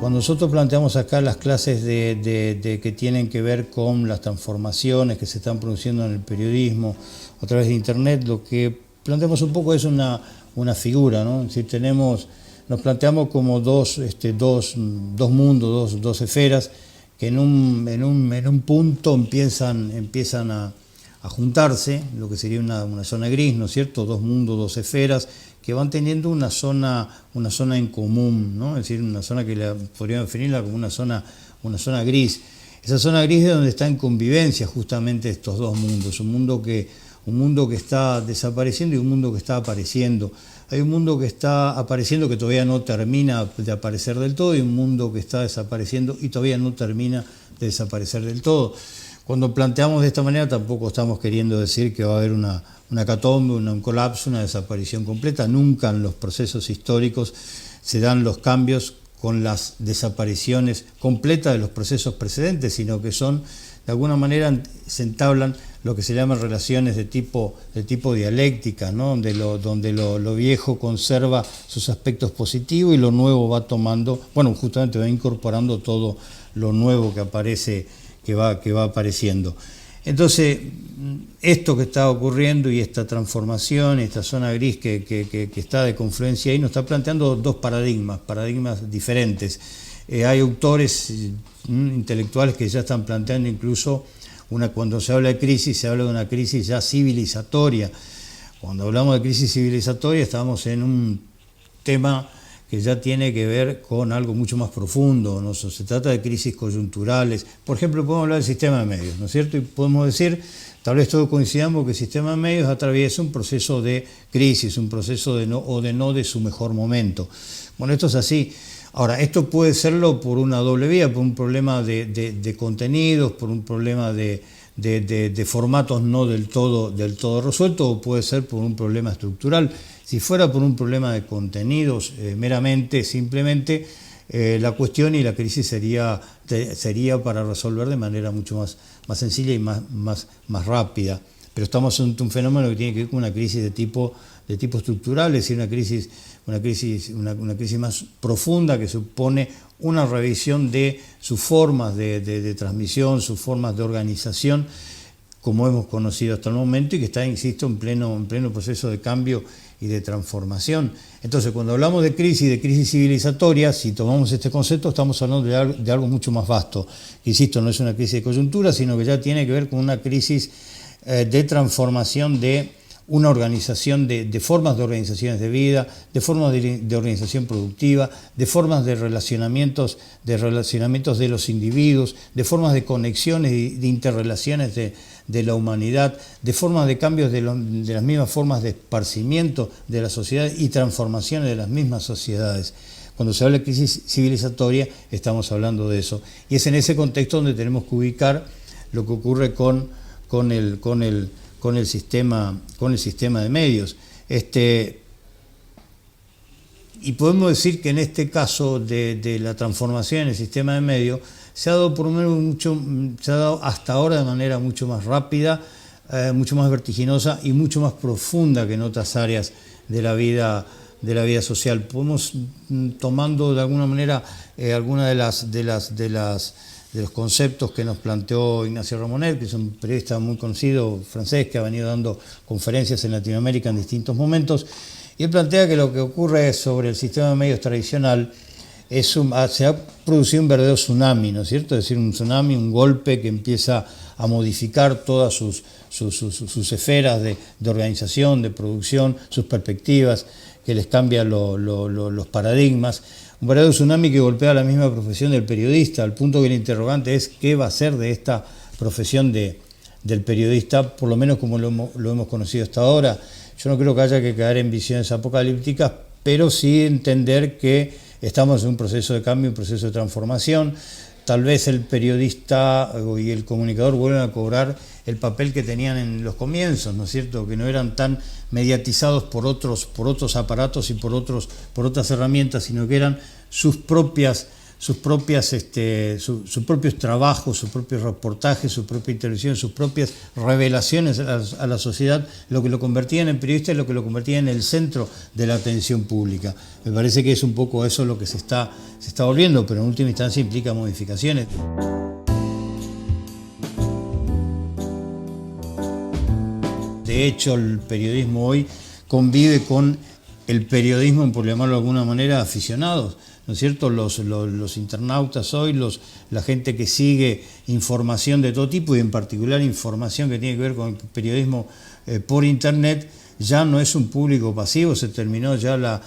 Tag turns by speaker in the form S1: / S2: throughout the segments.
S1: Cuando nosotros planteamos acá las clases que tienen que ver con las transformaciones que se están produciendo en el periodismo a través de Internet, lo que planteamos un poco es una figura, ¿no? Es decir, nos planteamos como dos mundos, dos esferas que en un punto empiezan a juntarse, lo que sería una zona gris, ¿no es cierto? Dos mundos, dos esferas que van teniendo una zona en común, ¿no? Es decir, una zona que podríamos definirla como una zona gris. Esa zona gris es donde está en convivencia justamente estos dos mundos, un mundo que está desapareciendo y un mundo que está apareciendo. Hay un mundo que está apareciendo que todavía no termina de aparecer del todo y un mundo que está desapareciendo y todavía no termina de desaparecer del todo. Cuando planteamos de esta manera tampoco estamos queriendo decir que va a haber una hecatombe, un colapso, una desaparición completa. Nunca en los procesos históricos se dan los cambios con las desapariciones completas de los procesos precedentes, sino que de alguna manera se entablan lo que se llaman relaciones de tipo dialéctica, ¿no? donde lo viejo conserva sus aspectos positivos y lo nuevo va tomando, justamente va incorporando todo lo nuevo que aparece, que va apareciendo. Entonces, esto que está ocurriendo y esta transformación, esta zona gris que está de confluencia ahí, nos está planteando dos paradigmas diferentes. Hay autores intelectuales que ya están planteando incluso, cuando se habla de crisis, se habla de una crisis ya civilizatoria. Cuando hablamos de crisis civilizatoria estamos en un tema que ya tiene que ver con algo mucho más profundo, ¿no? Se trata de crisis coyunturales. Por ejemplo, podemos hablar del sistema de medios, ¿no es cierto? Y podemos decir, tal vez todos coincidamos que el sistema de medios atraviesa un proceso de crisis, un proceso de su mejor momento. Bueno, esto es así. Ahora, esto puede serlo por una doble vía, por un problema de contenidos, por un problema de formatos no del todo resuelto, o puede ser por un problema estructural. Si fuera por un problema de contenidos, simplemente, la cuestión y la crisis sería para resolver de manera mucho más sencilla y más rápida. Pero estamos ante un fenómeno que tiene que ver con una crisis de tipo estructural, es decir, una crisis más profunda que supone una revisión de sus formas de transmisión, sus formas de organización, como hemos conocido hasta el momento, y que está, insisto, en pleno proceso de cambio y de transformación. Entonces, cuando hablamos de crisis civilizatoria, si tomamos este concepto, estamos hablando de algo mucho más vasto. Insisto, no es una crisis de coyuntura, sino que ya tiene que ver con una crisis de transformación de una organización, de formas de organizaciones de vida, de formas de organización productiva, de formas de relacionamientos de los individuos, de formas de conexiones y de interrelaciones de la humanidad, de formas de cambios de las mismas formas de esparcimiento de la sociedad y transformaciones de las mismas sociedades. Cuando se habla de crisis civilizatoria, estamos hablando de eso. Y es en ese contexto donde tenemos que ubicar lo que ocurre con el sistema de medios. Y podemos decir que en este caso de la transformación en el sistema de medios se ha dado hasta ahora de manera mucho más rápida, mucho más vertiginosa y mucho más profunda que en otras áreas de la vida social. Podemos, tomando de alguna manera alguna de los conceptos que nos planteó Ignacio Ramonet, que es un periodista muy conocido francés que ha venido dando conferencias en Latinoamérica en distintos momentos, y él plantea que lo que ocurre sobre el sistema de medios tradicional se ha producido un verdadero tsunami, ¿no es cierto? Es decir, un tsunami, un golpe que empieza a modificar todas sus esferas de organización, de producción, sus perspectivas, que les cambia los paradigmas. Un verdadero tsunami que golpea la misma profesión del periodista, al punto que el interrogante es qué va a ser de esta profesión del periodista, por lo menos como lo hemos conocido hasta ahora. Yo no creo que haya que caer en visiones apocalípticas, pero sí entender que estamos en un proceso de cambio, un proceso de transformación. Tal vez el periodista y el comunicador vuelvan a cobrar el papel que tenían en los comienzos, ¿no es cierto? Que no eran tan mediatizados por otros aparatos y por otras herramientas, sino que eran sus propias sus propios trabajos, sus propios reportajes, su propia intervención, sus propias revelaciones a la sociedad, lo que lo convertía en el periodista y lo que lo convertía en el centro de la atención pública. Me parece que es un poco eso lo que se está volviendo, pero en última instancia implica modificaciones. De hecho, el periodismo hoy convive con el periodismo, por llamarlo de alguna manera, aficionados, ¿no es cierto? Los internautas hoy, la gente que sigue información de todo tipo y en particular información que tiene que ver con el periodismo por internet, ya no es un público pasivo, se terminó ya lo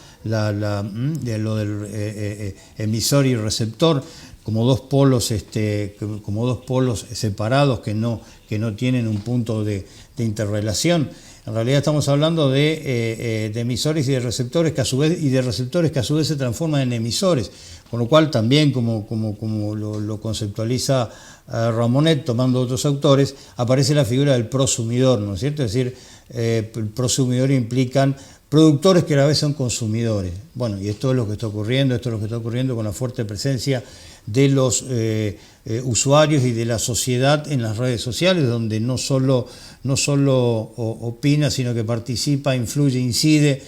S1: del emisor y receptor como dos polos separados que no tienen un punto de interrelación. En realidad estamos hablando de emisores y de receptores que a su vez se transforman en emisores, con lo cual también como lo conceptualiza Ramonet, tomando otros autores, aparece la figura del prosumidor, ¿no es cierto? Es decir, el prosumidor implican productores que a la vez son consumidores. Bueno, y esto es lo que está ocurriendo, con la fuerte presencia de los usuarios y de la sociedad en las redes sociales, donde no solo opina, sino que participa, influye, incide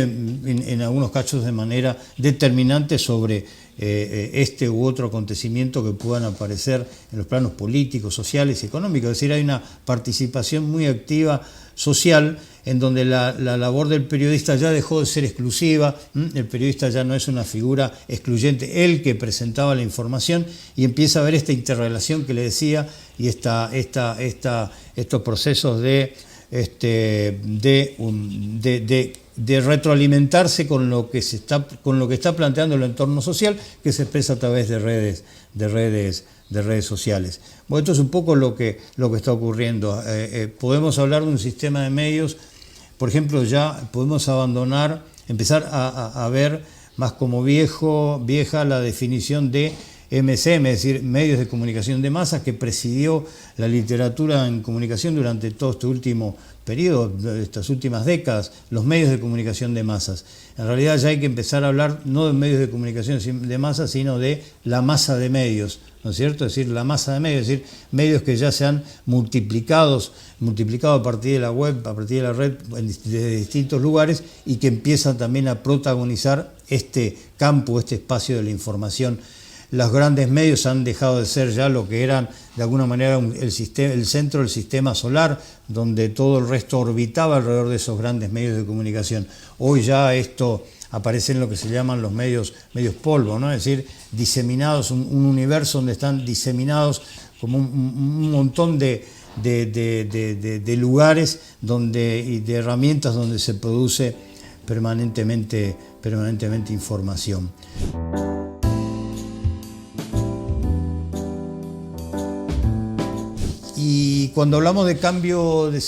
S1: en algunos casos de manera determinante sobre este u otro acontecimiento que puedan aparecer en los planos políticos, sociales y económicos. Es decir, hay una participación muy activa social en donde la labor del periodista ya dejó de ser exclusiva, el periodista ya no es una figura excluyente, el que presentaba la información, y empieza a haber esta interrelación que le decía y estos procesos de retroalimentarse con lo que está planteando el entorno social, que se expresa a través de redes sociales. Bueno, esto es un poco lo que está ocurriendo. Podemos hablar de un sistema de medios, por ejemplo, ya podemos empezar a ver más como vieja la definición de MCM, es decir, medios de comunicación de masas, que presidió la literatura en comunicación durante todo este último periodo, estas últimas décadas, los medios de comunicación de masas. En realidad ya hay que empezar a hablar no de medios de comunicación de masas, sino de la masa de medios, ¿no es cierto? Es decir, la masa de medios, es decir, medios que ya se han multiplicado a partir de la web, a partir de la red, desde distintos lugares, y que empiezan también a protagonizar este campo, este espacio de la información. Los grandes medios han dejado de ser ya lo que eran de alguna manera el centro del sistema solar, donde todo el resto orbitaba alrededor de esos grandes medios de comunicación. Hoy ya esto aparece en lo que se llaman los medios polvo, ¿no? Es decir, diseminados, un universo donde están diseminados como un montón de lugares y de herramientas donde se produce permanentemente información. Y cuando hablamos de cambio de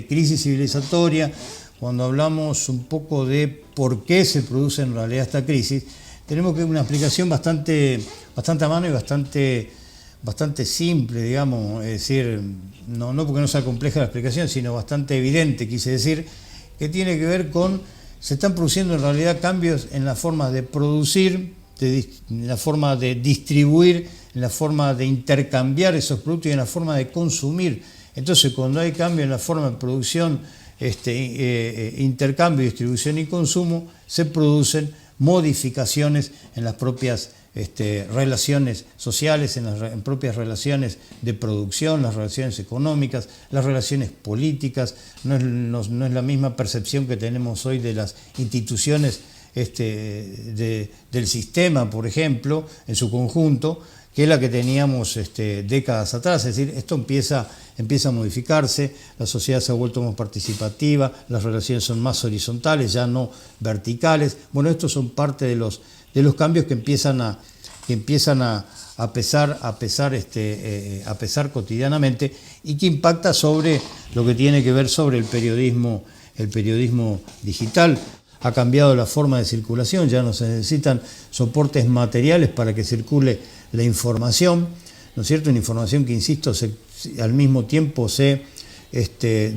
S1: crisis civilizatoria, cuando hablamos un poco de por qué se produce en realidad esta crisis, tenemos que una explicación bastante a mano y bastante simple, digamos, es decir, no porque no sea compleja la explicación, sino bastante evidente, quise decir, que tiene que ver con, se están produciendo en realidad cambios en la forma de producir, en la forma de distribuir, en la forma de intercambiar esos productos y en la forma de consumir. Entonces, cuando hay cambio en la forma de producción, intercambio, distribución y consumo, se producen modificaciones en las propias relaciones sociales, en propias relaciones de producción, las relaciones económicas, las relaciones políticas. No es la misma percepción que tenemos hoy de las instituciones del sistema, por ejemplo, en su conjunto, que es la que teníamos décadas atrás. Es decir, esto empieza a modificarse, la sociedad se ha vuelto más participativa, las relaciones son más horizontales, ya no verticales. Bueno, estos son parte de los cambios que empiezan a pesar cotidianamente y que impacta sobre lo que tiene que ver sobre el periodismo digital. Ha cambiado la forma de circulación, ya no se necesitan soportes materiales para que circule la información, ¿no es cierto? Una información que, insisto, al mismo tiempo se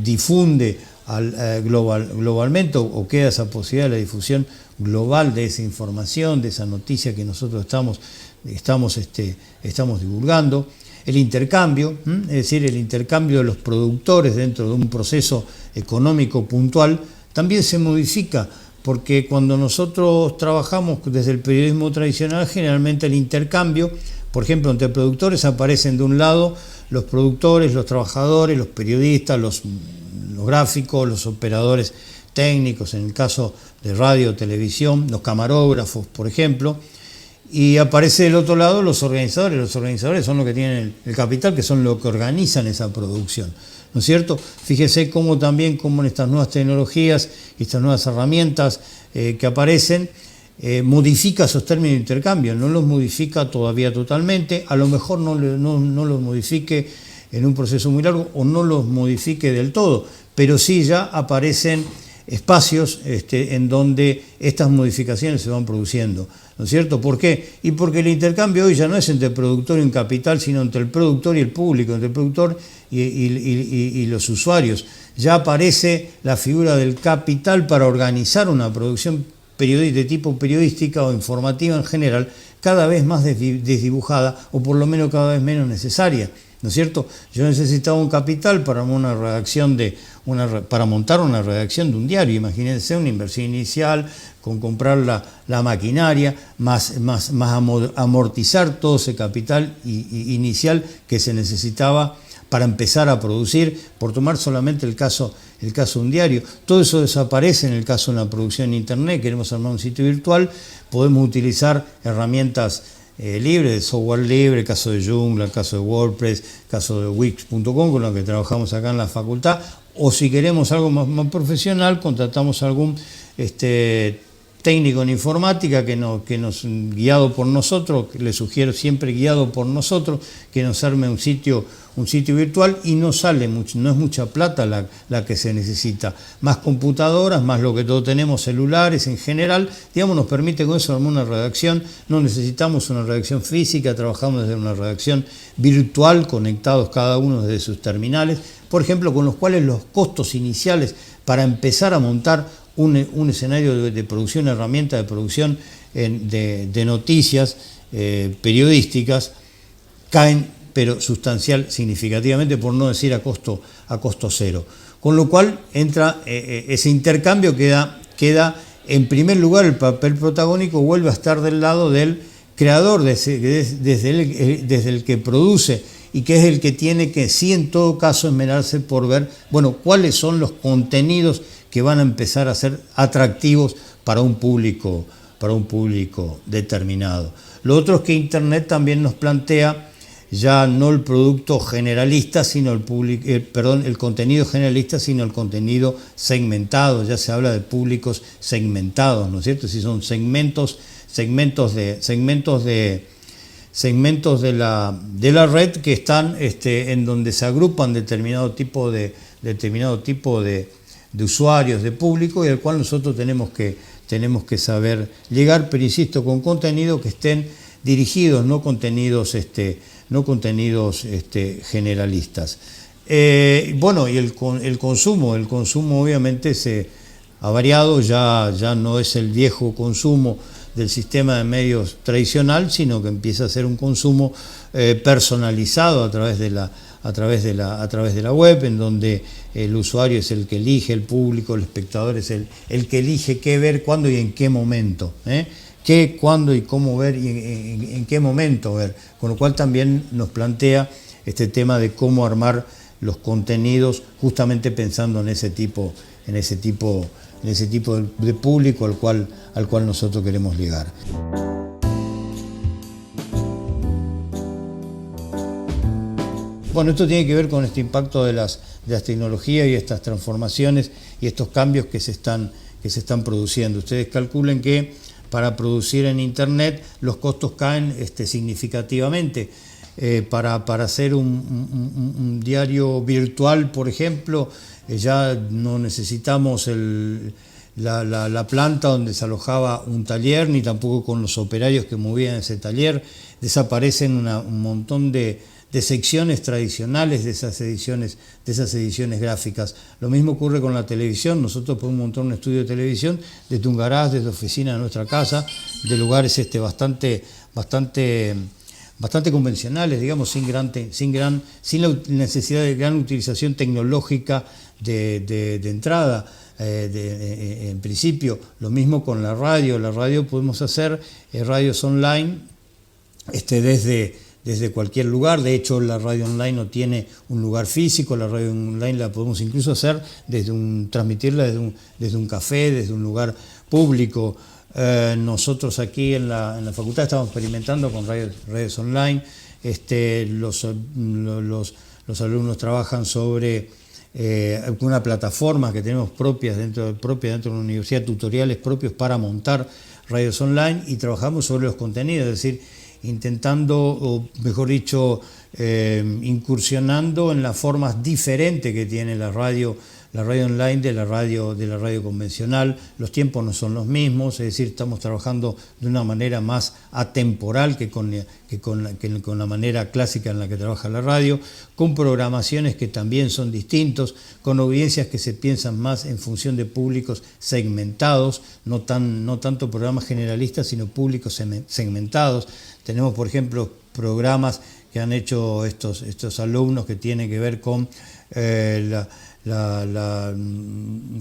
S1: difunde globalmente o queda esa posibilidad de la difusión global de esa información, de esa noticia que nosotros estamos divulgando. El intercambio, es decir, el intercambio de los productores dentro de un proceso económico puntual, también se modifica, porque cuando nosotros trabajamos desde el periodismo tradicional, generalmente el intercambio, por ejemplo, entre productores aparecen de un lado los productores, los trabajadores, los periodistas, los gráficos, los operadores técnicos, en el caso de radio, televisión, los camarógrafos, por ejemplo, y aparece del otro lado los organizadores son los que tienen el capital, que son los que organizan esa producción, ¿no es cierto? Fíjese cómo también, como en estas nuevas tecnologías, estas nuevas herramientas que aparecen, modifica esos términos de intercambio, no los modifica todavía totalmente, a lo mejor no los modifique en un proceso muy largo o no los modifique del todo, pero sí ya aparecen espacios en donde estas modificaciones se van produciendo, ¿no es cierto? ¿Por qué? Y porque el intercambio hoy ya no es entre el productor y un capital, sino entre el productor y el público, entre el productor y los usuarios. Ya aparece la figura del capital para organizar una producción de tipo periodística o informativa en general, cada vez más desdibujada o por lo menos cada vez menos necesaria, ¿no es cierto? Yo necesitaba un capital para montar una redacción de un diario. Imagínense una inversión inicial con comprar la maquinaria, más amortizar todo ese capital inicial que se necesitaba para empezar a producir, por tomar solamente el caso de un diario. Todo eso desaparece en el caso de una producción en Internet. Queremos armar un sitio virtual, podemos utilizar herramientas libres, de software libre, el caso de Joomla, el caso de WordPress, el caso de Wix.com, con lo que trabajamos acá en la facultad, o si queremos algo más profesional, contratamos a algún técnico en informática que nos guiado por nosotros, que le sugiero siempre guiado por nosotros, que nos arme un sitio virtual, y no sale mucho, no es mucha plata la que se necesita. Más computadoras, más lo que todos tenemos, celulares en general, digamos, nos permite con eso armar una redacción. No necesitamos una redacción física, trabajamos desde una redacción virtual, conectados cada uno desde sus terminales, por ejemplo, con los cuales los costos iniciales para empezar a montar un escenario de producción, una herramienta de producción de noticias periodísticas, caen, pero sustancial, significativamente, por no decir a costo cero. Con lo cual entra ese intercambio, queda en primer lugar el papel protagónico, vuelve a estar del lado del creador, desde el que produce, y que es el que tiene que, sí, en todo caso, esmerarse por ver, bueno, cuáles son los contenidos que van a empezar a ser atractivos para un público determinado. Lo otro es que Internet también nos plantea ya no el producto generalista, sino el contenido generalista, sino el contenido segmentado. Ya se habla de públicos segmentados, ¿no es cierto? Si son segmentos de la red que están en donde se agrupan determinado tipo de usuarios, de público, y al cual nosotros tenemos que saber llegar, pero insisto, con contenidos que estén dirigidos, no contenidos generalistas. Bueno, y el consumo obviamente se ha variado, ya no es el viejo consumo del sistema de medios tradicional, sino que empieza a ser un consumo personalizado a través de la web, en donde el usuario es el que elige, el público, el espectador es el que elige qué ver, cuándo y en qué momento, qué, cuándo y cómo ver y en qué momento ver, con lo cual también nos plantea este tema de cómo armar los contenidos justamente pensando en ese tipo de público al cual nosotros queremos llegar. Bueno, esto tiene que ver con este impacto de las tecnologías y estas transformaciones y estos cambios que se están produciendo. Ustedes calculen que para producir en Internet los costos caen significativamente. Para hacer un diario virtual, por ejemplo, ya no necesitamos la planta donde se alojaba un taller, ni tampoco con los operarios que movían ese taller. Desaparecen un montón de de secciones tradicionales de esas ediciones gráficas. Lo mismo ocurre con la televisión. Nosotros podemos montar un estudio de televisión desde un garage, desde oficina de nuestra casa, de lugares bastante convencionales, digamos, sin la necesidad de gran utilización tecnológica de entrada. En principio, lo mismo con la radio. La radio podemos hacer radios online desde cualquier lugar. De hecho, la radio online no tiene un lugar físico. La radio online la podemos incluso hacer transmitirla desde un café, desde un lugar público. Nosotros aquí en la facultad estamos experimentando con redes online. Los alumnos trabajan sobre una plataforma que tenemos propia dentro de la universidad, tutoriales propios para montar radios online, y trabajamos sobre los contenidos, es decir, intentando, o mejor dicho, incursionando en las formas diferentes que tiene la radio online de la radio convencional. Los tiempos no son los mismos, es decir, estamos trabajando de una manera más atemporal que con la manera clásica en la que trabaja la radio, con programaciones que también son distintos, con audiencias que se piensan más en función de públicos segmentados, no tanto programas generalistas, sino públicos segmentados. Tenemos, por ejemplo, programas que han hecho estos alumnos que tienen que ver con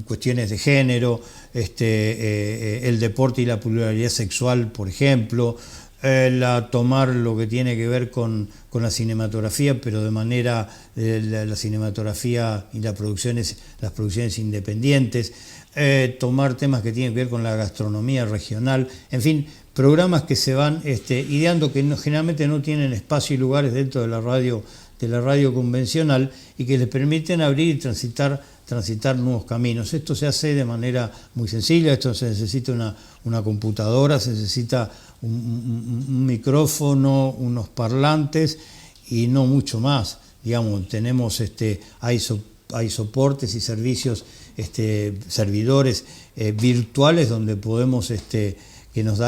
S1: cuestiones de género, el deporte y la pluralidad sexual, por ejemplo, tomar lo que tiene que ver con la cinematografía, pero de manera la cinematografía y las producciones independientes, tomar temas que tienen que ver con la gastronomía regional, en fin, programas que se van ideando, que generalmente no tienen espacio y lugares dentro de la radio convencional, y que les permiten abrir y transitar nuevos caminos. Esto se hace de manera muy sencilla. Esto se necesita una computadora, se necesita un micrófono, unos parlantes y no mucho más. Digamos, hay soportes y servicios, servidores virtuales donde podemos que nos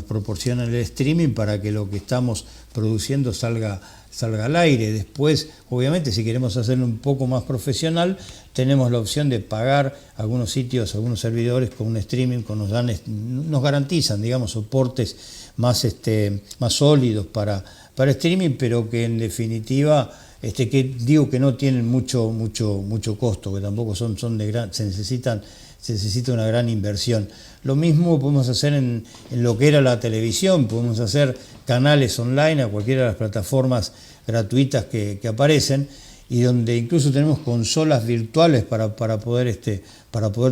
S1: proporcionan el streaming para que lo que estamos produciendo salga al aire. Después, obviamente, si queremos hacerlo un poco más profesional, tenemos la opción de pagar algunos sitios, algunos servidores con un streaming que nos garantizan, digamos, soportes más sólidos para streaming, pero que en definitiva, que digo que no tienen mucho costo, que tampoco se necesita una gran inversión. Lo mismo podemos hacer en lo que era la televisión. Podemos hacer canales online a cualquiera de las plataformas gratuitas que aparecen, y donde incluso tenemos consolas virtuales para poder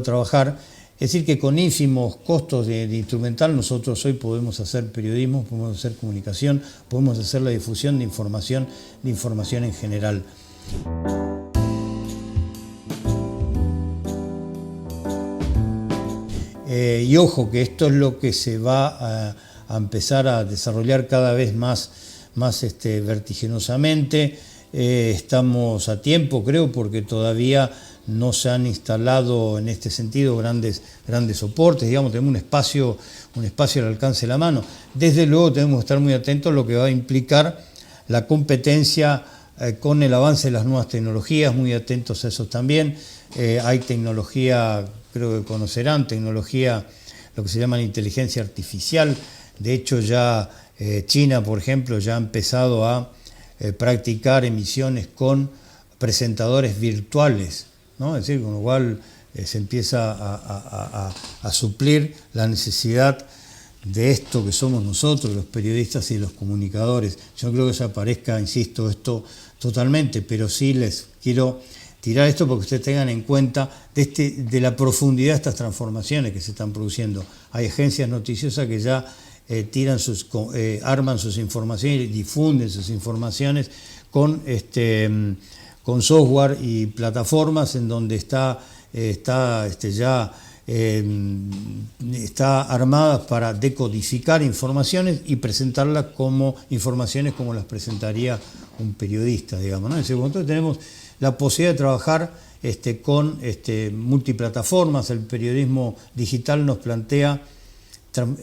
S1: trabajar. Es decir, que con ínfimos costos de instrumental nosotros hoy podemos hacer periodismo, podemos hacer comunicación, podemos hacer la difusión de información en general. Y ojo, que esto es lo que se va a empezar a desarrollar cada vez más vertiginosamente. Estamos a tiempo, creo, porque todavía no se han instalado en este sentido grandes soportes. Digamos, tenemos un espacio al alcance de la mano. Desde luego tenemos que estar muy atentos a lo que va a implicar la competencia con el avance de las nuevas tecnologías, muy atentos a eso también. Hay tecnología, creo que conocerán, tecnología, lo que se llama inteligencia artificial. De hecho, ya China, por ejemplo, ya ha empezado a practicar emisiones con presentadores virtuales, ¿no? Es decir, con lo cual se empieza a suplir la necesidad de esto que somos nosotros, los periodistas y los comunicadores. Yo no creo que desaparezca, insisto, esto totalmente, pero sí les quiero tirar esto porque ustedes tengan en cuenta de la profundidad de estas transformaciones que se están produciendo. Hay agencias noticiosas que ya arman sus informaciones y difunden sus informaciones con software y plataformas en donde está armada para decodificar informaciones y presentarlas como informaciones como las presentaría un periodista, digamos, ¿no? Entonces tenemos la posibilidad de trabajar con multiplataformas. El periodismo digital nos plantea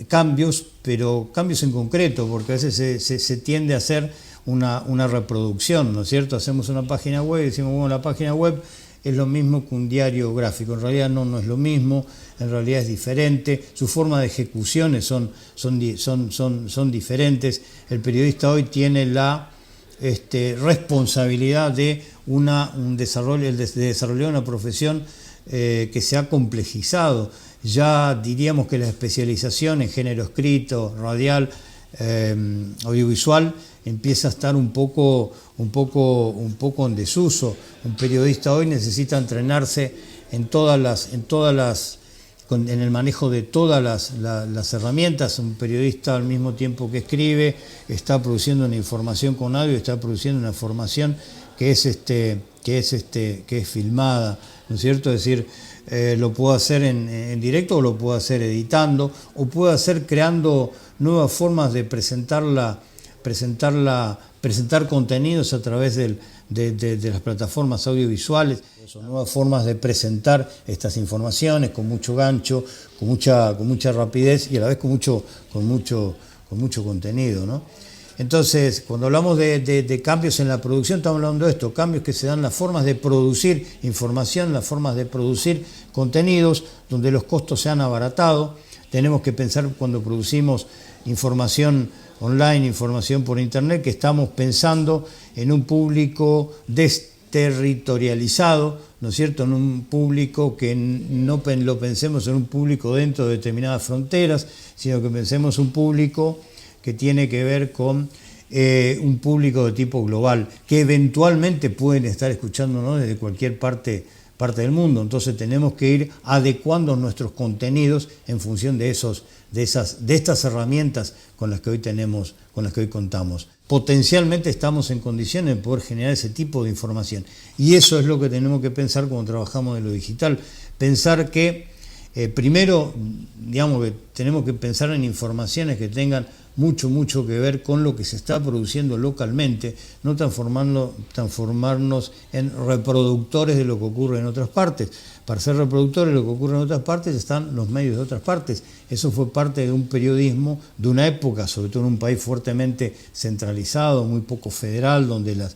S1: cambios, pero cambios en concreto, porque a veces se tiende a hacer una reproducción, ¿no es cierto? Hacemos una página web y decimos, bueno, la página web es lo mismo que un diario gráfico. En realidad no es lo mismo, en realidad es diferente, sus formas de ejecuciones son diferentes. El periodista hoy tiene la responsabilidad de desarrollar una profesión que se ha complejizado. Ya diríamos que la especialización en género escrito, radial, audiovisual empieza a estar un poco en desuso. Un periodista hoy necesita entrenarse en el manejo de todas las herramientas. Un periodista, al mismo tiempo que escribe, está produciendo una información con audio, está produciendo una información que es filmada, ¿no es cierto? Es decir, lo puedo hacer en directo, o lo puedo hacer editando, o puedo hacer creando nuevas formas de presentar contenidos a través de las plataformas audiovisuales. Son nuevas formas de presentar estas informaciones con mucho gancho, con mucha rapidez y a la vez con mucho contenido, ¿no? Entonces, cuando hablamos de cambios en la producción, estamos hablando de esto, cambios que se dan en las formas de producir información, las formas de producir contenidos, donde los costos se han abaratado. Tenemos que pensar, cuando producimos información online, información por internet, que estamos pensando en un público desterritorializado, ¿no es cierto?, en un público que no lo pensemos en un público dentro de determinadas fronteras, sino que pensemos un público que tiene que ver con un público de tipo global, que eventualmente pueden estar escuchándonos desde cualquier parte del mundo. Entonces tenemos que ir adecuando nuestros contenidos en función de estas herramientas con las que hoy contamos. Potencialmente estamos en condiciones de poder generar ese tipo de información. Y eso es lo que tenemos que pensar cuando trabajamos en lo digital. Pensar que primero, digamos que tenemos que pensar en informaciones que tengan mucho que ver con lo que se está produciendo localmente, no transformarnos en reproductores de lo que ocurre en otras partes. Para ser reproductores de lo que ocurre en otras partes están los medios de otras partes. Eso fue parte de un periodismo de una época, sobre todo en un país fuertemente centralizado, muy poco federal, donde la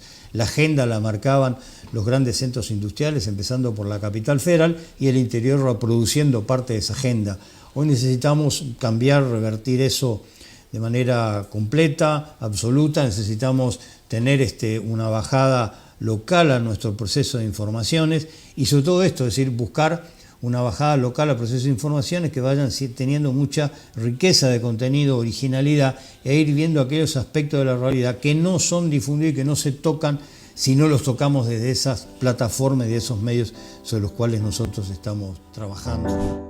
S1: agenda la marcaban los grandes centros industriales, empezando por la capital federal, y el interior reproduciendo parte de esa agenda. Hoy necesitamos cambiar, revertir eso de manera completa, absoluta. Necesitamos tener una bajada local a nuestro proceso de informaciones y sobre todo esto, es decir, buscar una bajada local al proceso de informaciones que vayan teniendo mucha riqueza de contenido, originalidad, e ir viendo aquellos aspectos de la realidad que no son difundidos y que no se tocan si no los tocamos desde esas plataformas y de esos medios sobre los cuales nosotros estamos trabajando.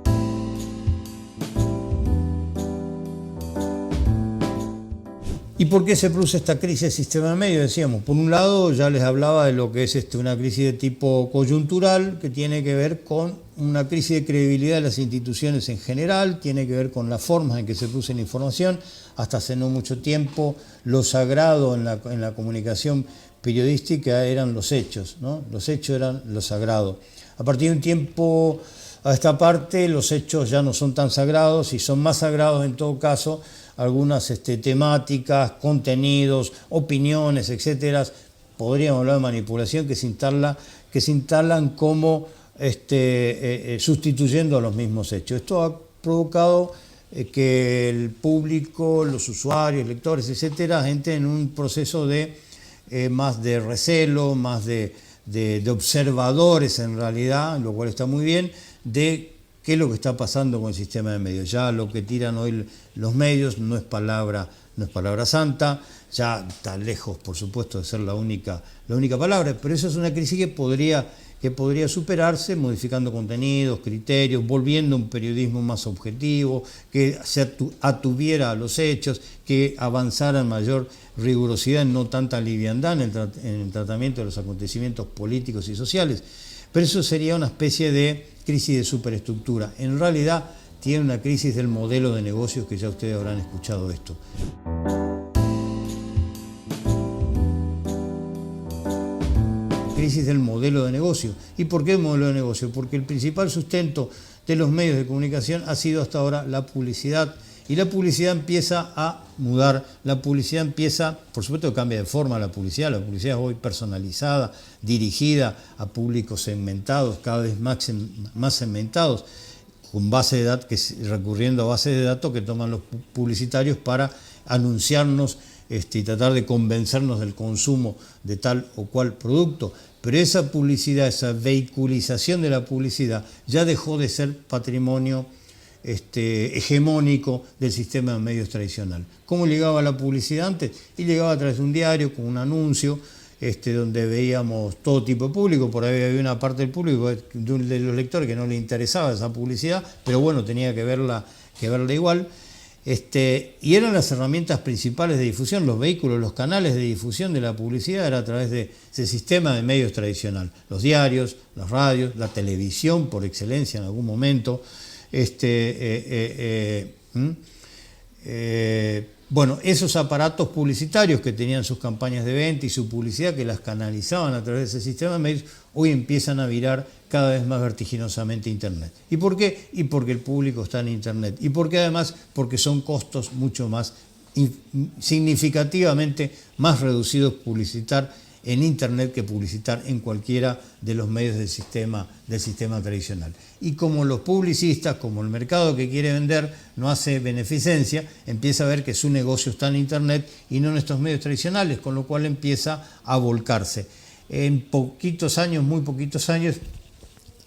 S1: ¿Y por qué se produce esta crisis del sistema de medios? Decíamos, por un lado, ya les hablaba de lo que es una crisis de tipo coyuntural, que tiene que ver con una crisis de credibilidad de las instituciones en general, tiene que ver con las formas en que se produce la información. Hasta hace no mucho tiempo, lo sagrado en la comunicación periodística eran los hechos, ¿no? Los hechos eran lo sagrado. A partir de un tiempo a esta parte, los hechos ya no son tan sagrados y son más sagrados en todo caso algunas temáticas, contenidos, opiniones, etcétera. Podríamos hablar de manipulación que se instalan como sustituyendo a los mismos hechos. Esto ha provocado que el público, los usuarios, lectores, etcétera, entren en un proceso de más de recelo, más de observadores en realidad, lo cual está muy bien, de qué es lo que está pasando con el sistema de medios. Ya lo que tiran hoy los medios no es palabra santa, ya está lejos, por supuesto, de ser la única palabra, pero eso es una crisis que podría superarse modificando contenidos, criterios, volviendo a un periodismo más objetivo, que se atuviera a los hechos, que avanzara en mayor rigurosidad, no tanta liviandad en el tratamiento de los acontecimientos políticos y sociales. Pero eso sería una especie de crisis de superestructura. En realidad tiene una crisis del modelo de negocios, que ya ustedes habrán escuchado esto. Crisis del modelo de negocio. ¿Y por qué el modelo de negocio? Porque el principal sustento de los medios de comunicación ha sido hasta ahora la publicidad Y la publicidad empieza a mudar, la publicidad empieza, por supuesto que cambia de forma la publicidad es hoy personalizada, dirigida a públicos segmentados, cada vez más segmentados, con base de datos, recurriendo a bases de datos que toman los publicitarios para anunciarnos y tratar de convencernos del consumo de tal o cual producto. Pero esa publicidad, esa vehiculización de la publicidad ya dejó de ser patrimonio hegemónico del sistema de medios tradicional. ¿Cómo llegaba la publicidad antes? Y llegaba a través de un diario con un anuncio donde veíamos todo tipo de público. Por ahí había una parte del público, de los lectores, que no le interesaba esa publicidad, pero bueno, tenía que verla igual. Y eran las herramientas principales de difusión, los vehículos, los canales de difusión de la publicidad era a través de ese sistema de medios tradicional. Los diarios, las radios, la televisión por excelencia en algún momento. Bueno, esos aparatos publicitarios que tenían sus campañas de venta y su publicidad, que las canalizaban a través de ese sistema de medios, hoy empiezan a virar cada vez más vertiginosamente Internet. ¿Y por qué? Y porque el público está en Internet. Y porque además, porque son costos mucho más, significativamente más reducidos publicitar en Internet que publicitar en cualquiera de los medios del sistema tradicional. Y como los publicistas, como el mercado que quiere vender no hace beneficencia, empieza a ver que su negocio está en Internet y no en estos medios tradicionales, con lo cual empieza a volcarse. En poquitos años, muy poquitos años,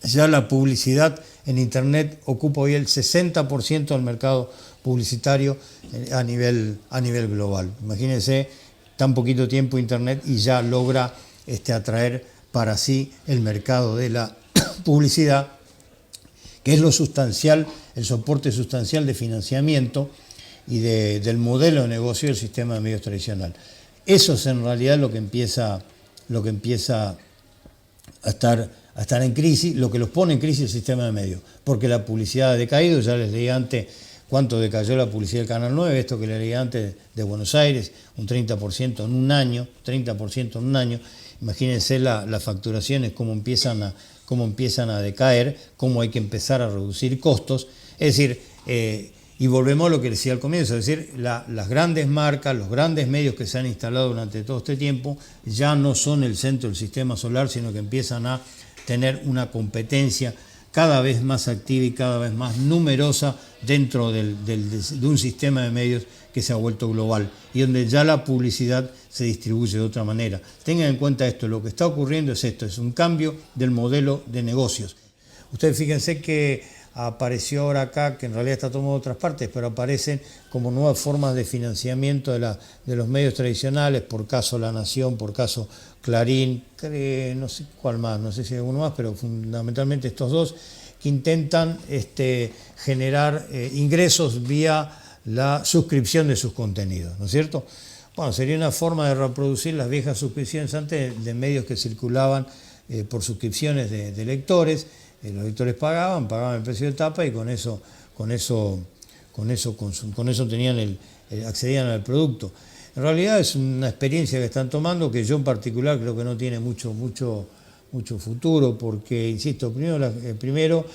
S1: ya la publicidad en Internet ocupa hoy el 60% del mercado publicitario a nivel global. Imagínense, tan poquito tiempo Internet y ya logra atraer para sí el mercado de la publicidad, que es lo sustancial, el soporte sustancial de financiamiento y del modelo de negocio del sistema de medios tradicional. Eso es en realidad lo que empieza a estar en crisis, lo que los pone en crisis el sistema de medios, porque la publicidad ha decaído. Ya les leí antes cuánto decayó la publicidad del Canal 9, esto que le leí antes de Buenos Aires, un 30% en un año, 30% en un año. Imagínense las facturaciones, cómo empiezan a decaer, cómo hay que empezar a reducir costos. Es decir, y volvemos a lo que decía al comienzo, es decir, las grandes marcas, los grandes medios que se han instalado durante todo este tiempo ya no son el centro del sistema solar, sino que empiezan a tener una competencia cada vez más activa y cada vez más numerosa dentro de un sistema de medios que se ha vuelto global y donde ya la publicidad se distribuye de otra manera. Tengan en cuenta esto, lo que está ocurriendo es esto, es un cambio del modelo de negocios. Ustedes fíjense que apareció ahora acá, que en realidad está tomado de otras partes, pero aparecen como nuevas formas de financiamiento de los medios tradicionales, por caso La Nación, por caso Clarín, no sé cuál más, no sé si hay alguno más, pero fundamentalmente estos dos, que intentan generar ingresos vía la suscripción de sus contenidos, ¿no es cierto? Bueno, sería una forma de reproducir las viejas suscripciones antes de medios que circulaban por suscripciones de lectores. Los lectores pagaban el precio de tapa y con eso tenían accedían al producto. En realidad es una experiencia que están tomando que yo en particular creo que no tiene mucho futuro, porque, insisto, primero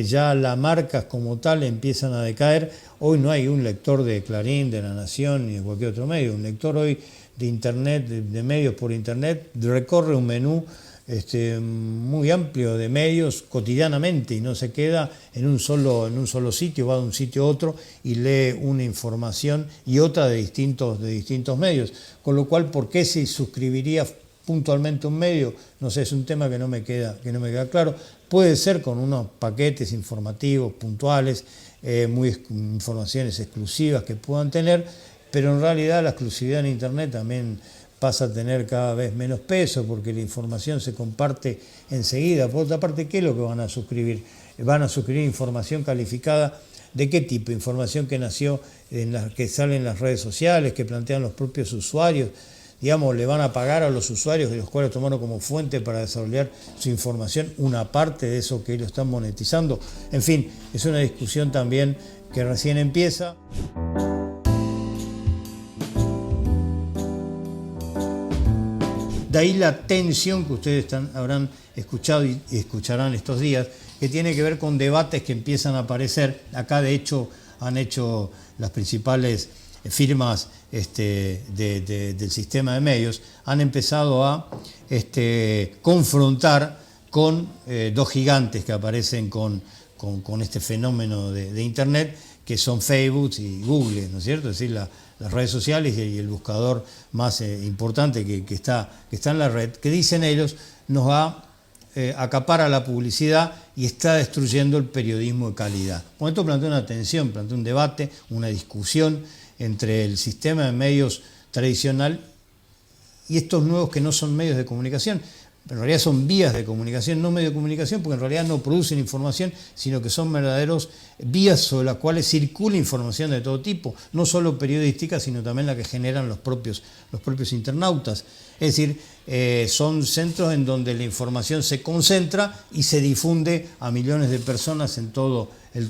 S1: ya las marcas como tal empiezan a decaer. Hoy no hay un lector de Clarín, de La Nación ni de cualquier otro medio. Un lector hoy de Internet, de medios por Internet, recorre un menú muy amplio de medios cotidianamente y no se queda en un solo sitio, va de un sitio a otro y lee una información y otra de distintos medios. Con lo cual, ¿por qué se suscribiría puntualmente un medio? No sé, es un tema que no me queda claro. Puede ser con unos paquetes informativos puntuales, informaciones exclusivas que puedan tener, pero en realidad la exclusividad en Internet también pasa a tener cada vez menos peso porque la información se comparte enseguida. Por otra parte, ¿qué es lo que van a suscribir? Van a suscribir información calificada. ¿De qué tipo? Información que nació, que sale en las redes sociales, que plantean los propios usuarios. Digamos, le van a pagar a los usuarios de los cuales tomaron como fuente para desarrollar su información una parte de eso que ellos están monetizando. En fin, es una discusión también que recién empieza. De ahí la tensión que ustedes habrán escuchado y escucharán estos días, que tiene que ver con debates que empiezan a aparecer. Acá, de hecho, han hecho las principales firmas del sistema de medios, han empezado a confrontar con dos gigantes que aparecen con este fenómeno de Internet, que son Facebook y Google, ¿no es cierto? Es decir, las redes sociales y el buscador más importante que está en la red, que dicen ellos nos acapara la publicidad y está destruyendo el periodismo de calidad. Con esto plantea una tensión, plantea un debate, una discusión entre el sistema de medios tradicional y estos nuevos que no son medios de comunicación, pero en realidad son vías de comunicación, no medios de comunicación, porque en realidad no producen información, sino que son verdaderos vías sobre las cuales circula información de todo tipo, no solo periodística, sino también la que generan los propios internautas. Es decir, son centros en donde la información se concentra y se difunde a millones de personas en todo el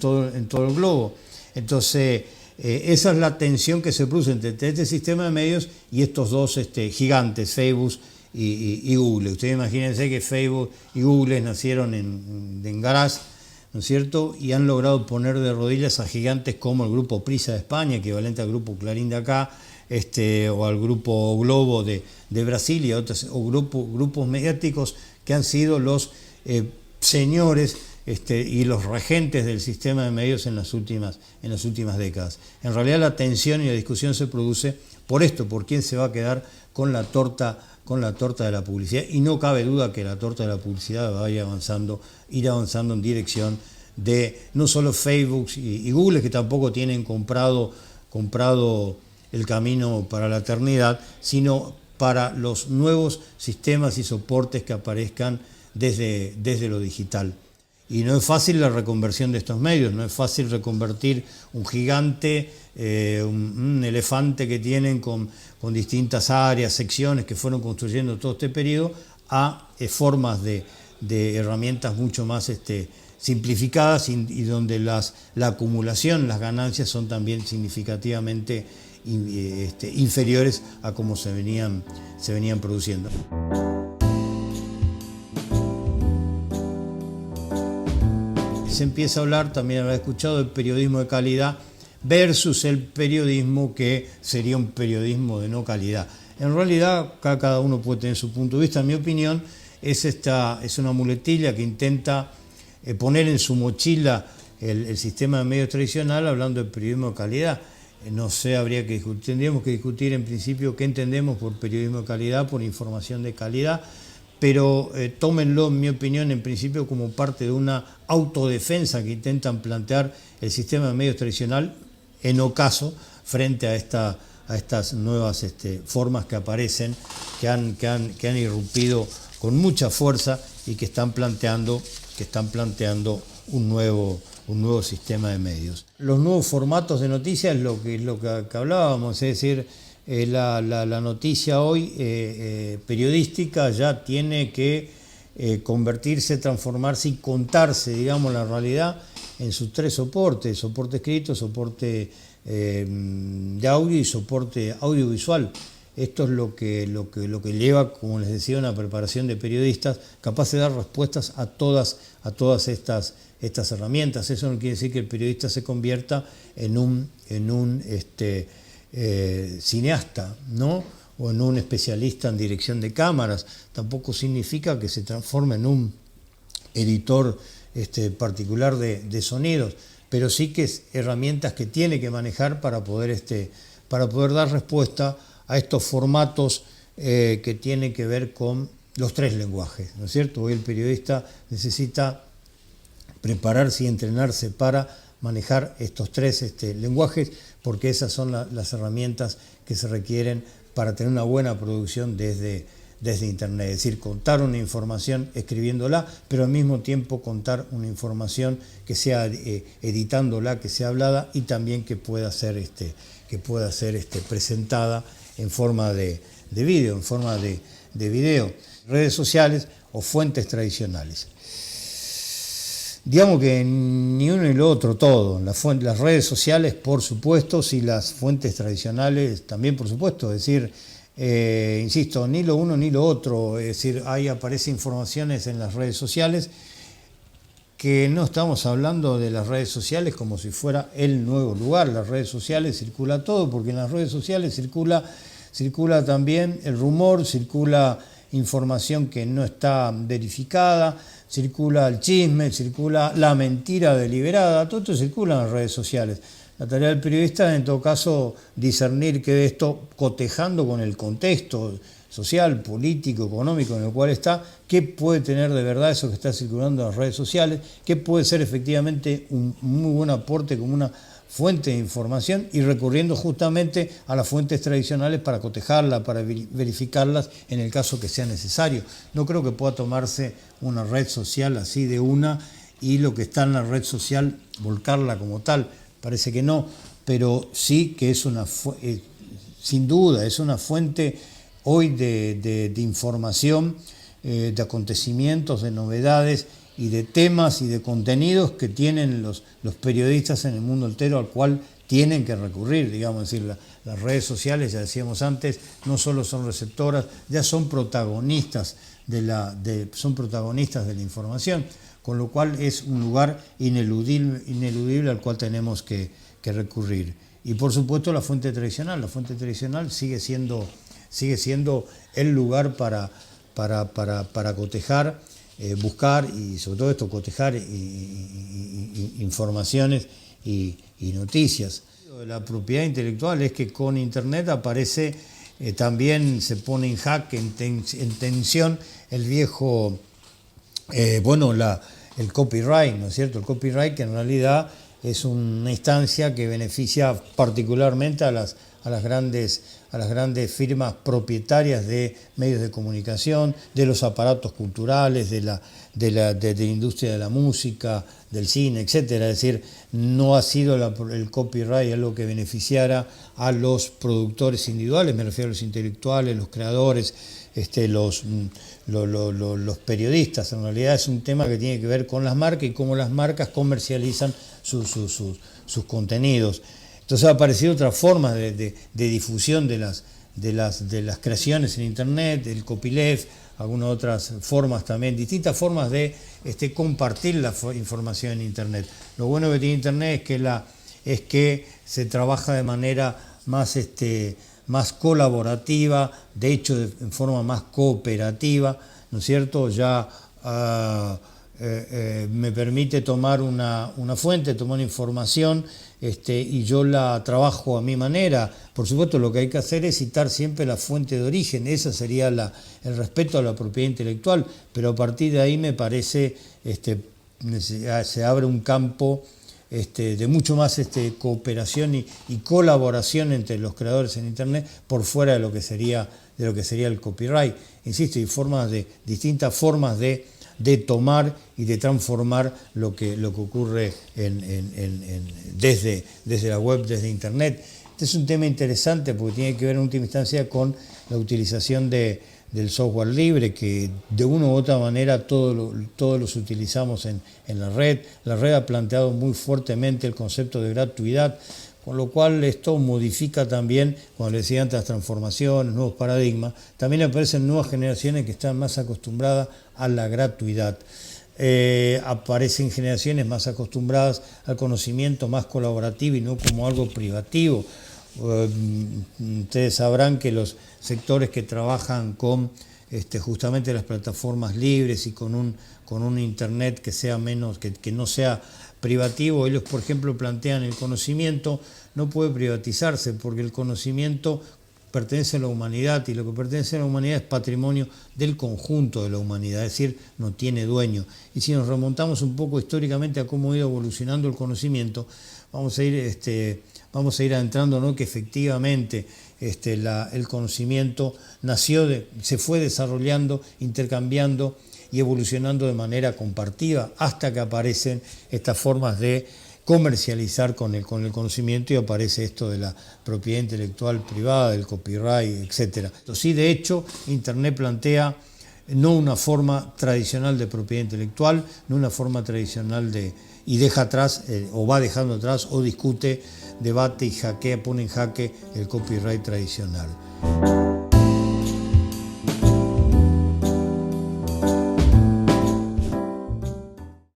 S1: globo. Entonces, esa es la tensión que se produce entre este sistema de medios y estos dos gigantes, Facebook y Google. Ustedes imagínense que Facebook y Google nacieron en garage, ¿no es cierto? Y han logrado poner de rodillas a gigantes como el Grupo Prisa de España, equivalente al Grupo Clarín de acá, o al Grupo Globo de Brasil y a otros, o grupos mediáticos que han sido los señores y los regentes del sistema de medios en las últimas décadas. En realidad la tensión y la discusión se produce por esto, por quién se va a quedar con la torta de la publicidad, y no cabe duda que la torta de la publicidad va a ir avanzando en dirección de no solo Facebook y Google, que tampoco tienen comprado el camino para la eternidad, sino para los nuevos sistemas y soportes que aparezcan desde lo digital. Y no es fácil la reconversión de estos medios, no es fácil reconvertir un gigante, un elefante que tienen con distintas áreas, secciones que fueron construyendo todo este periodo, a formas de herramientas mucho más simplificadas y donde la acumulación, las ganancias son también significativamente inferiores a como se venían produciendo. Se empieza a hablar, también habrá escuchado, del periodismo de calidad versus el periodismo que sería un periodismo de no calidad. En realidad, cada uno puede tener su punto de vista. En mi opinión, es una muletilla que intenta poner en su mochila el sistema de medios tradicional, hablando de periodismo de calidad. No sé, tendríamos que discutir en principio qué entendemos por periodismo de calidad, por información de calidad, pero tómenlo, en mi opinión, en principio como parte de una autodefensa que intentan plantear el sistema de medios tradicional, en ocaso, frente a estas nuevas formas que aparecen, que han irrumpido con mucha fuerza y que están planteando un nuevo sistema de medios. Los nuevos formatos de noticias es lo que hablábamos, es decir, la noticia hoy periodística ya tiene que convertirse, transformarse y contarse, digamos, la realidad en sus tres soportes: soporte escrito, soporte de audio y soporte audiovisual. Esto es lo que lleva, como les decía, una preparación de periodistas capaz de dar respuestas a todas estas herramientas. Eso no quiere decir que el periodista se convierta en un cineasta, ¿no? O en un especialista en dirección de cámaras. Tampoco significa que se transforme en un editor particular de sonidos, pero sí que es herramientas que tiene que manejar para poder dar respuesta a estos formatos que tienen que ver con los tres lenguajes, ¿no es cierto? Hoy el periodista necesita prepararse y entrenarse para manejar estos tres lenguajes, porque esas son las herramientas que se requieren para tener una buena producción desde Internet. Es decir, contar una información escribiéndola, pero al mismo tiempo contar una información que sea editándola, que sea hablada y también que pueda ser presentada en forma de vídeo, en forma de video, redes sociales o fuentes tradicionales. Digamos que ni uno ni lo otro, todo. Las redes sociales, por supuesto, y las fuentes tradicionales también, por supuesto. Es decir, insisto, ni lo uno ni lo otro. Es decir, ahí aparecen informaciones en las redes sociales que no estamos hablando de las redes sociales como si fuera el nuevo lugar. Las redes sociales circula todo, porque en las redes sociales circula también el rumor, circula información que no está verificada, circula el chisme, circula la mentira deliberada, todo esto circula en las redes sociales. La tarea del periodista es, en todo caso, discernir que esto, cotejando con el contexto social, político, económico en el cual está, qué puede tener de verdad eso que está circulando en las redes sociales, qué puede ser efectivamente un muy buen aporte como una fuente de información, y recurriendo justamente a las fuentes tradicionales para cotejarla, para verificarlas en el caso que sea necesario. No creo que pueda tomarse una red social así de una y lo que está en la red social volcarla como tal. Parece que no, pero sí que es sin duda, es una fuente hoy de información, de acontecimientos, de novedades y de temas y de contenidos que tienen los periodistas en el mundo entero, al cual tienen que recurrir, digamos, es decir, las redes sociales, ya decíamos antes, no solo son receptoras, ya son protagonistas de la información, con lo cual es un lugar ineludible al cual tenemos que recurrir. Y por supuesto la fuente tradicional sigue siendo el lugar para cotejar, buscar y sobre todo esto, cotejar informaciones y noticias. La propiedad intelectual es que con Internet aparece, también se pone en jaque, en tensión el viejo, el copyright, ¿no es cierto? El copyright, que en realidad es una instancia que beneficia particularmente a las grandes firmas propietarias de medios de comunicación, de los aparatos culturales, de la industria de la música, del cine, etcétera. Es decir, no ha sido el copyright algo que beneficiara a los productores individuales, me refiero a los intelectuales, los creadores, los periodistas. En realidad es un tema que tiene que ver con las marcas y cómo las marcas comercializan sus contenidos. Entonces ha aparecido otras formas de difusión de las creaciones en Internet, el copyleft, algunas otras formas también, distintas formas de compartir la información en Internet. Lo bueno que tiene Internet es que se trabaja de manera más colaborativa, de hecho en forma más cooperativa, ¿no es cierto? Ya me permite tomar una fuente, tomar una información, y yo la trabajo a mi manera. Por supuesto, lo que hay que hacer es citar siempre la fuente de origen, ese sería el respeto a la propiedad intelectual, pero a partir de ahí me parece se abre un campo de mucho más cooperación y colaboración entre los creadores en Internet por fuera de lo que sería el copyright. Insisto, hay distintas formas de tomar y de transformar lo que ocurre desde la web, desde Internet. Este es un tema interesante porque tiene que ver en última instancia con la utilización del software libre, que de una u otra manera todos los utilizamos en la red. La red ha planteado muy fuertemente el concepto de gratuidad, con lo cual esto modifica también, como les decía antes, las transformaciones, nuevos paradigmas. También aparecen nuevas generaciones que están más acostumbradas a la gratuidad. Aparecen generaciones más acostumbradas al conocimiento más colaborativo y no como algo privativo. Ustedes sabrán que los sectores que trabajan con justamente las plataformas libres y con un Internet que sea que no sea privativo, ellos por ejemplo plantean el conocimiento no puede privatizarse porque el conocimiento pertenece a la humanidad y lo que pertenece a la humanidad es patrimonio del conjunto de la humanidad, es decir, no tiene dueño. Y si nos remontamos un poco históricamente a cómo ha ido evolucionando el conocimiento, vamos a ir adentrando, ¿no?, que efectivamente el conocimiento se fue desarrollando, intercambiando y evolucionando de manera compartida hasta que aparecen estas formas de comercializar con el conocimiento y aparece esto de la propiedad intelectual privada, del copyright, etc. Sí, de hecho, Internet plantea no una forma tradicional de propiedad intelectual, no una forma tradicional y deja atrás, o va dejando atrás, o discute, debate y pone en jaque el copyright tradicional.